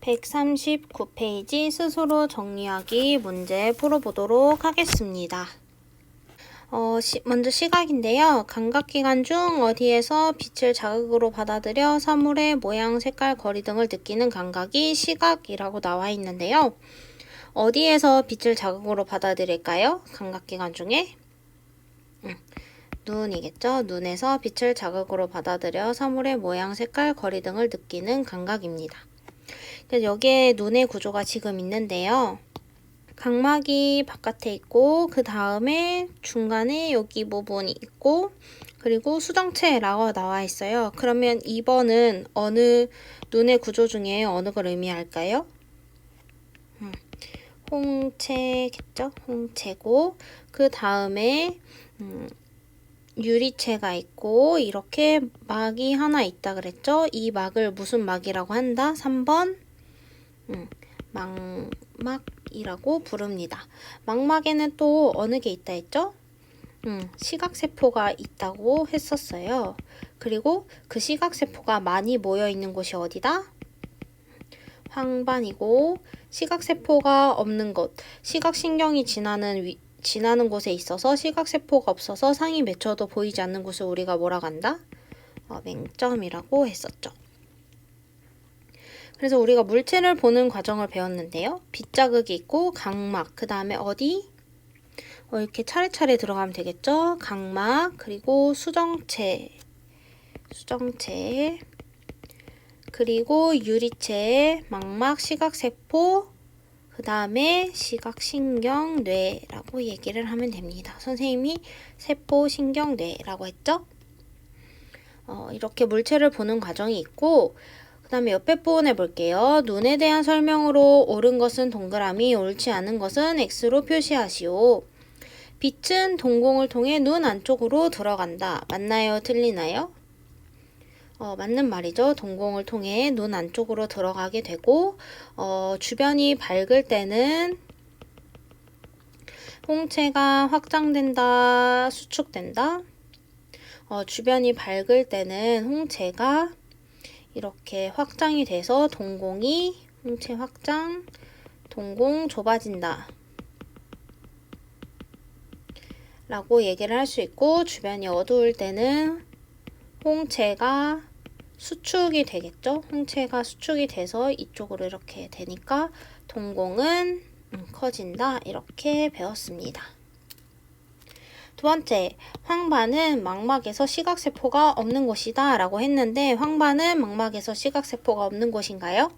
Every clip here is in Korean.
139페이지 스스로 정리하기 문제 풀어보도록 하겠습니다. 먼저 시각인데요. 감각기관 중 어디에서 빛을 자극으로 받아들여 사물의 모양, 색깔, 거리 등을 느끼는 감각이 시각이라고 나와 있는데요. 어디에서 빛을 자극으로 받아들일까요? 감각기관 중에? 눈이겠죠. 눈에서 빛을 자극으로 받아들여 사물의 모양, 색깔, 거리 등을 느끼는 감각입니다. 여기에 눈의 구조가 지금 있는데요. 각막이 바깥에 있고 그 다음에 중간에 여기 부분이 있고 그리고 수정체라고 나와 있어요. 그러면 2번은 어느 눈의 구조 중에 어느 걸 의미할까요? 홍채겠죠? 홍채고 그 다음에 유리체가 있고 이렇게 막이 하나 있다 그랬죠? 이 막을 무슨 막이라고 한다? 3번 망막이라고 부릅니다. 망막에는 또 어느 게 있다 했죠? 시각세포가 있다고 했었어요. 그리고 그 시각세포가 많이 모여 있는 곳이 어디다? 황반이고 시각세포가 없는 곳, 시각신경이 지나는 곳에 있어서 시각세포가 없어서 상이 맺혀도 보이지 않는 곳을 우리가 뭐라고 한다? 맹점이라고 했었죠. 그래서 우리가 물체를 보는 과정을 배웠는데요. 빛자극이 있고 각막, 그 다음에 어디? 이렇게 차례차례 들어가면 되겠죠. 각막, 그리고 수정체, 그리고 유리체, 망막, 시각세포, 그 다음에 시각신경뇌라고 얘기를 하면 됩니다. 선생님이 세포, 신경뇌라고 했죠? 이렇게 물체를 보는 과정이 있고 그 다음에 옆에 부분에 볼게요. 눈에 대한 설명으로 옳은 것은 동그라미, 옳지 않은 것은 X로 표시하시오. 빛은 동공을 통해 눈 안쪽으로 들어간다. 맞나요? 틀리나요? 맞는 말이죠. 동공을 통해 눈 안쪽으로 들어가게 되고 주변이 밝을 때는 홍채가 확장된다, 수축된다. 주변이 밝을 때는 홍채가 이렇게 확장이 돼서 홍채 확장, 동공 좁아진다 라고 얘기를 할 수 있고 주변이 어두울 때는 홍채가 수축이 되겠죠. 홍채가 수축이 돼서 이쪽으로 이렇게 되니까 동공은 커진다 이렇게 배웠습니다. 두 번째, 황반은 망막에서 시각세포가 없는 곳이다 라고 했는데 황반은 망막에서 시각세포가 없는 곳인가요?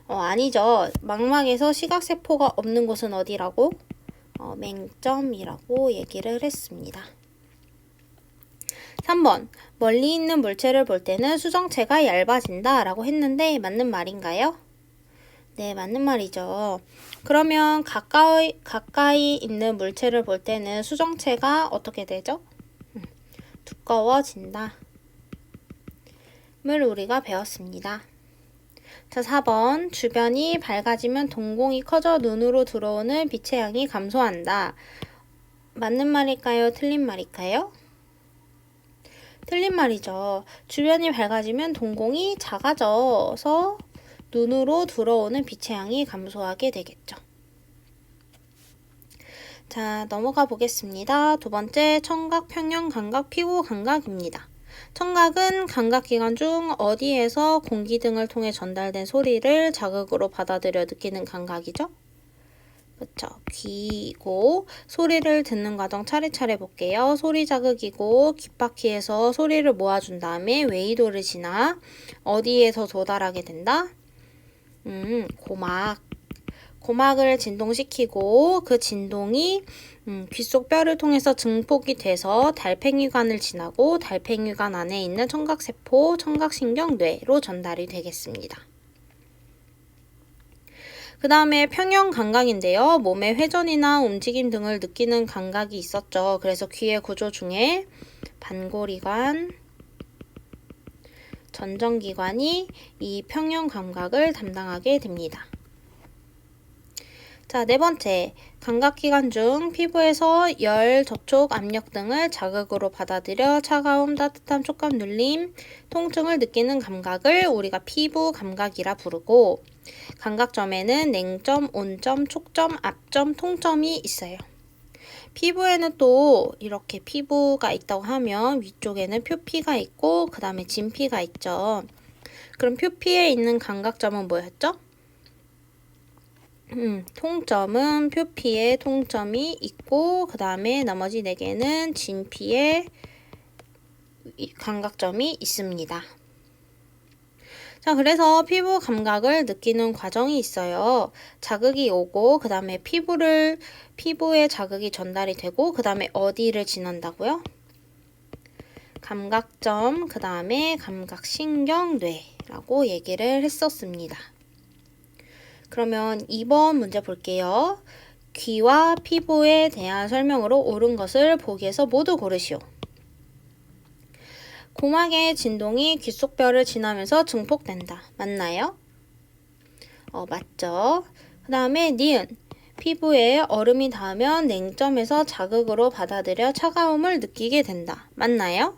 아니죠. 망막에서 시각세포가 없는 곳은 어디라고? 맹점이라고 얘기를 했습니다. 3번, 멀리 있는 물체를 볼 때는 수정체가 얇아진다 라고 했는데 맞는 말인가요? 네, 맞는 말이죠. 그러면 가까이 있는 물체를 볼 때는 수정체가 어떻게 되죠? 두꺼워진다. 를 우리가 배웠습니다. 자, 4번. 주변이 밝아지면 동공이 커져 눈으로 들어오는 빛의 양이 감소한다. 맞는 말일까요? 틀린 말일까요? 틀린 말이죠. 주변이 밝아지면 동공이 작아져서 눈으로 들어오는 빛의 양이 감소하게 되겠죠. 자, 넘어가 보겠습니다. 두 번째, 청각, 평형, 감각, 피부 감각입니다. 청각은 감각기관 중 어디에서 공기 등을 통해 전달된 소리를 자극으로 받아들여 느끼는 감각이죠? 그쵸. 귀고 소리를 듣는 과정 차례차례 볼게요. 소리 자극이고 귓바퀴에서 소리를 모아준 다음에 웨이도를 지나 어디에서 도달하게 된다? 고막을 진동시키고 그 진동이 귓속 뼈를 통해서 증폭이 돼서 달팽이관을 지나고 달팽이관 안에 있는 청각세포, 청각신경뇌로 전달이 되겠습니다. 그 다음에 평형 감각인데요. 몸의 회전이나 움직임 등을 느끼는 감각이 있었죠. 그래서 귀의 구조 중에 반고리관, 전정기관이 이 평형 감각을 담당하게 됩니다. 자, 네 번째. 감각기관 중 피부에서 열, 접촉, 압력 등을 자극으로 받아들여 차가움, 따뜻함, 촉감, 눌림, 통증을 느끼는 감각을 우리가 피부 감각이라 부르고, 감각점에는 냉점, 온점, 촉점, 압점, 통점이 있어요. 피부에는 또 이렇게 피부가 있다고 하면 위쪽에는 표피가 있고 그 다음에 진피가 있죠. 그럼 표피에 있는 감각점은 뭐였죠? 통점은 표피에 통점이 있고 그 다음에 나머지 4개는 진피에 감각점이 있습니다. 자, 그래서 피부 감각을 느끼는 과정이 있어요. 자극이 오고 그 다음에 피부에 자극이 전달이 되고 그 다음에 어디를 지난다고요? 감각점, 그 다음에 감각신경뇌라고 얘기를 했었습니다. 그러면 2번 문제 볼게요. 귀와 피부에 대한 설명으로 옳은 것을 보기에서 모두 고르시오. 고막의 진동이 귀 속뼈를 지나면서 증폭된다. 맞나요? 맞죠. 그 다음에 니은. 피부에 얼음이 닿으면 냉점에서 자극으로 받아들여 차가움을 느끼게 된다. 맞나요?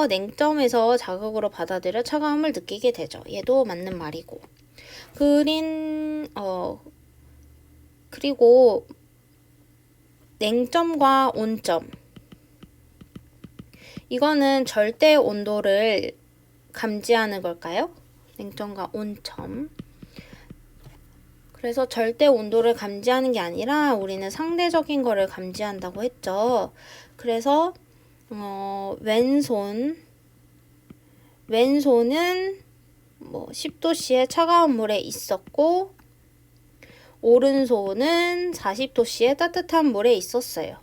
냉점에서 자극으로 받아들여 차가움을 느끼게 되죠. 얘도 맞는 말이고. 그리고 냉점과 온점. 이거는 절대 온도를 감지하는 걸까요? 냉점과 온점. 그래서 절대 온도를 감지하는 게 아니라 우리는 상대적인 거를 감지한다고 했죠. 그래서 왼손은 10도씨의 차가운 물에 있었고 오른손은 40도씨의 따뜻한 물에 있었어요.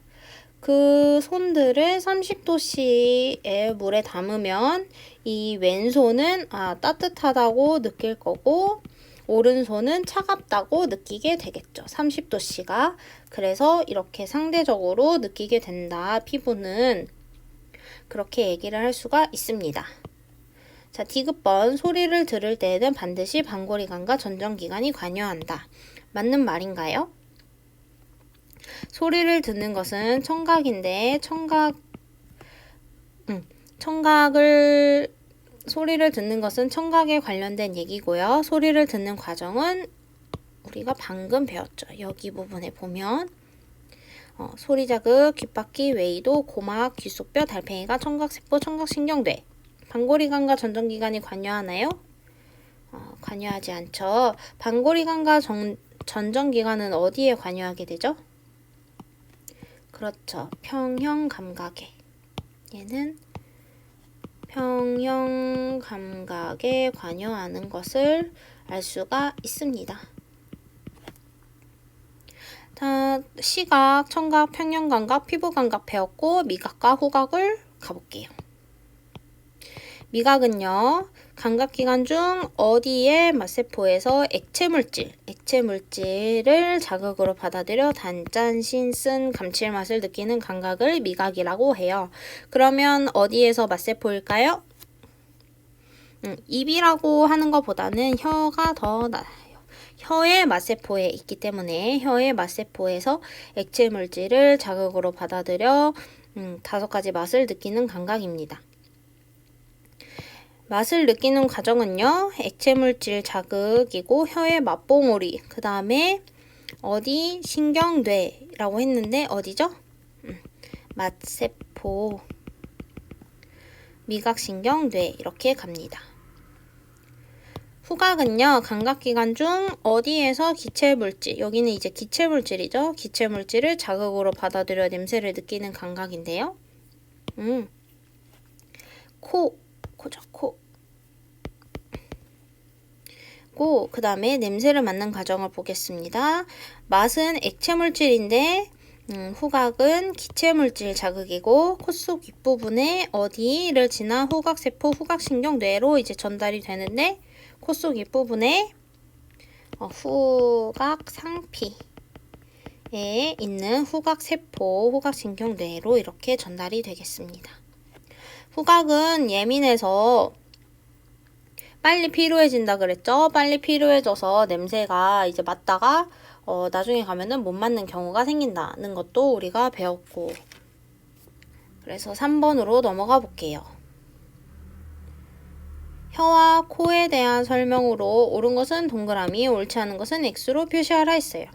그 손들을 30도씨의 물에 담으면 이 왼손은 따뜻하다고 느낄 거고 오른손은 차갑다고 느끼게 되겠죠. 30도씨가. 그래서 이렇게 상대적으로 느끼게 된다. 피부는. 그렇게 얘기를 할 수가 있습니다. 자, 디귿번. 소리를 들을 때에는 반드시 방골이관과 전정기관이 관여한다. 맞는 말인가요? 소리를 듣는 것은 청각인데 소리를 듣는 것은 청각에 관련된 얘기고요. 소리를 듣는 과정은 우리가 방금 배웠죠. 여기 부분에 보면 소리 자극, 귓바퀴, 외이도, 고막, 귀속뼈, 달팽이가, 청각세포, 청각신경뇌. 방골이관과 전정기관이 관여하나요? 관여하지 않죠. 방골이관과 전정기관은 어디에 관여하게 되죠? 그렇죠. 평형감각에. 얘는 평형감각에 관여하는 것을 알 수가 있습니다. 자, 시각, 청각, 평형감각, 피부감각 배웠고 미각과 후각을 가볼게요. 미각은요. 감각기관 중 어디에 맛세포에서 액체물질을 자극으로 받아들여 단, 짠, 신, 쓴 감칠맛을 느끼는 감각을 미각이라고 해요. 그러면 어디에서 맛세포일까요? 입이라고 하는 것보다는 혀가 더 나아요. 혀의 맛세포에 있기 때문에 혀의 맛세포에서 액체물질을 자극으로 받아들여 5가지 맛을 느끼는 감각입니다. 맛을 느끼는 과정은요. 액체물질 자극이고 혀의 맛봉우리, 그 다음에 어디? 신경뇌라고 했는데 어디죠? 맛세포, 미각신경뇌 이렇게 갑니다. 후각은요. 감각기관 중 어디에서 기체물질, 여기는 이제 기체물질이죠. 기체물질을 자극으로 받아들여 냄새를 느끼는 감각인데요. 코죠, 코. 그 다음에 냄새를 맡는 과정을 보겠습니다. 맛은 액체물질인데 후각은 기체물질 자극이고 콧속 윗부분에 어디를 지나 후각세포, 후각신경뇌로 이제 전달이 되는데 콧속 윗부분에 후각상피에 있는 후각세포, 후각신경뇌로 이렇게 전달이 되겠습니다. 후각은 예민해서 빨리 피로해진다 그랬죠? 빨리 피로해져서 냄새가 이제 맡다가 나중에 가면은 못 맡는 경우가 생긴다는 것도 우리가 배웠고, 그래서 3번으로 넘어가 볼게요. 혀와 코에 대한 설명으로 옳은 것은 동그라미, 옳지 않은 것은 X로 표시하라 했어요.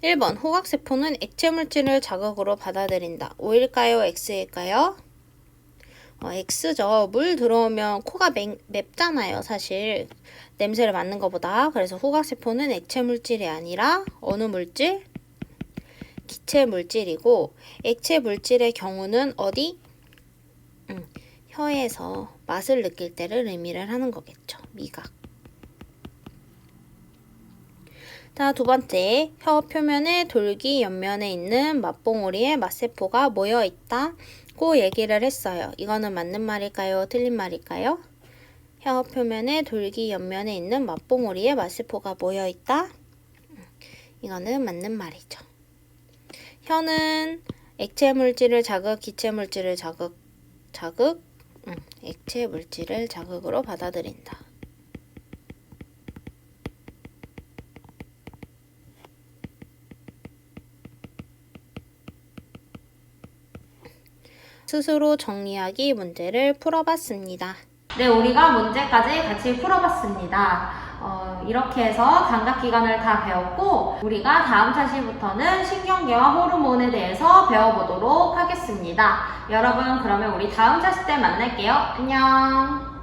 1번 후각세포는 액체물질을 자극으로 받아들인다. O일까요? X일까요? X죠. 물 들어오면 코가 맵잖아요. 사실 냄새를 맡는 것보다. 그래서 후각세포는 액체물질이 아니라 어느 물질? 기체물질이고, 액체물질의 경우는 어디? 혀에서 맛을 느낄 때를 의미를 하는 거겠죠. 미각. 자, 두 번째, 혀 표면의 돌기 옆면에 있는 맛봉우리에 맛세포가 모여 있다고 얘기를 했어요. 이거는 맞는 말일까요? 틀린 말일까요? 혀 표면의 돌기 옆면에 있는 맛봉우리에 맛세포가 모여 있다. 이거는 맞는 말이죠. 혀는 액체 물질을 자극, 기체 물질을 액체 물질을 자극으로 받아들인다. 스스로 정리하기 문제를 풀어봤습니다. 네, 우리가 문제까지 같이 풀어봤습니다. 이렇게 해서 감각기관을 다 배웠고, 우리가 다음 차시부터는 신경계와 호르몬에 대해서 배워보도록 하겠습니다. 여러분, 그러면 우리 다음 차시 때 만날게요. 안녕!